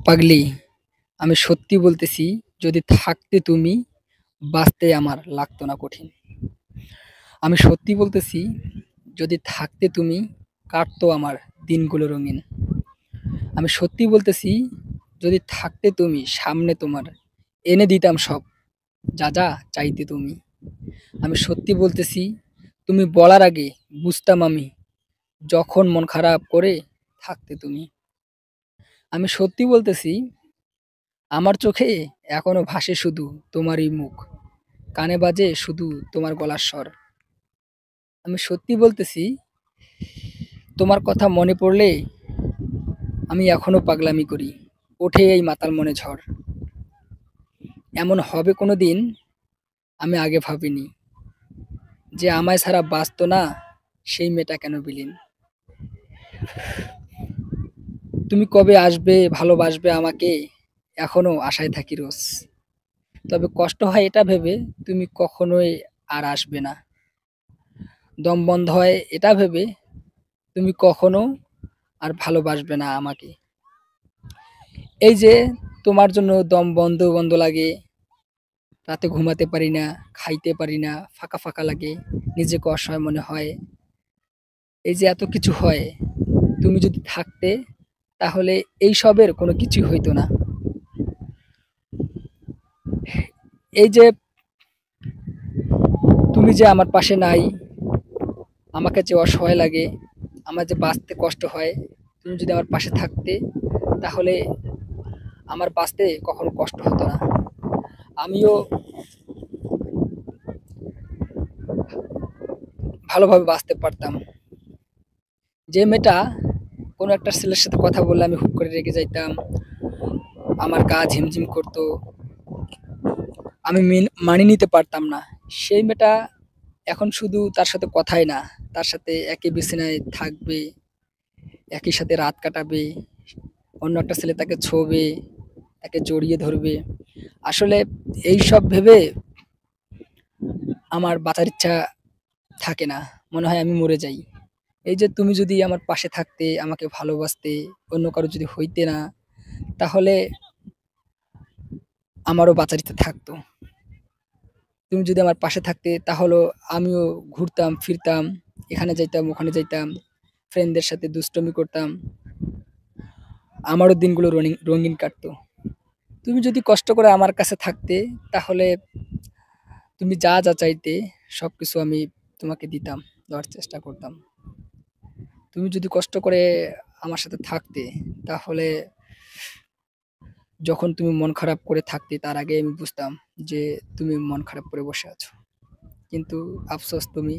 পাগলি, আমি সত্যি বলতেছি, যদি থাকতে তুমি, বাঁচতে আমার লাগতো না কঠিন। আমি সত্যি বলতেছি, যদি থাকতে তুমি, কাটতো আমার দিনগুলো রঙিন। আমি সত্যি বলতেছি, যদি থাকতে তুমি, সামনে তোমার এনে দিতাম সব, যা যা চাইতে তুমি। আমি সত্যি বলতেছি, তুমি বলার আগে বুঝতাম আমি, যখন মন খারাপ করে থাকতে তুমি। আমি সত্যি বলতেছি, আমার চোখে এখনো ভাসে শুধু তোমারই মুখ, কানে বাজে শুধু তোমার গলার স্বর। আমি সত্যি বলতেছি, তোমার কথা মনে পড়লে আমি এখনো পাগলামি করি, ওঠে এই মাতাল মনে ঝড়। এমন হবে কোনোদিন আমি আগে ভাবিনি, যে আমায় ছাড়া বাঁচতো না সেই মেয়েটা কেন বিলীন। তুমি কবে আসবে, ভালোবাসবে আমাকে, এখনো আশায় থাকি রোজ। তবে কষ্ট হয় এটা ভেবে, তুমি কখনোই আর আসবে না। দম বন্ধ হয় এটা ভেবে, তুমি কখনো আর ভালোবাসবে না আমাকে। এই যে তোমার জন্য দম বন্ধ বন্ধ লাগে, রাতে ঘুমাতে পারি না, খাইতে পারি না, ফাঁকা ফাঁকা লাগে, নিজেকে অসহায় মনে হয়। এই যে এত কিছু হয়, তুমি যদি থাকতে, তাহলে এই সবের কোনো কিছুই হইতো না। এই যে তুমি যে আমার পাশে নাই, আমাকে যে অসহায় লাগে, আমার যে বাঁচতে কষ্ট হয়, তুমি যদি আমার পাশে থাকতে, তাহলে আমার বাঁচতে কখনো কষ্ট হতো না। আমিও ভালোভাবে বাঁচতে পারতাম। যে মেয়েটা কোনো একটা ছেলের সাথে কথা বললে আমি হুট করে রেগে যাইতাম, আমার গা ঝিমঝিম করতো, আমি মানিয়ে নিতে পারতাম না, সেই মেয়েটা এখন শুধু তার সাথে কথাই না, তার সাথে একই বিছানায় থাকবে, একই সাথে রাত কাটাবে, অন্য একটা ছেলে তাকে ছোবে, তাকে জড়িয়ে ধরবে। আসলে এইসব ভেবে আমার বাঁচার ইচ্ছা থাকে না, মনে হয় আমি মরে যাই। এই যে তুমি যদি আমার পাশে থাকতে, আমাকে ভালোবাসতে, অন্য কারো যদি হইতে না, তাহলে আমারও বাঁচার ইচ্ছা থাকতো। তুমি যদি আমার পাশে থাকতে, তাহলেও আমিও ঘুরতাম ফিরতাম, এখানে যাইতাম ওখানে যাইতাম, ফ্রেন্ডদের সাথে দুষ্টুমি করতাম, আমারও দিনগুলো রঙিন কাটতো। তুমি যদি কষ্ট করে আমার কাছে থাকতে, তাহলে তুমি যা যা চাইতে সবকিছু আমি তোমাকে দিতাম, দেওয়ার চেষ্টা করতাম। তুমি যদি কষ্ট করে আমার সাথে থাকতে, তাহলে যখন তুমি মন খারাপ করে থাকতে, তার আগে আমি বুঝতাম যে তুমি মন খারাপ করে বসে আছো। কিন্তু আফসোস, তুমি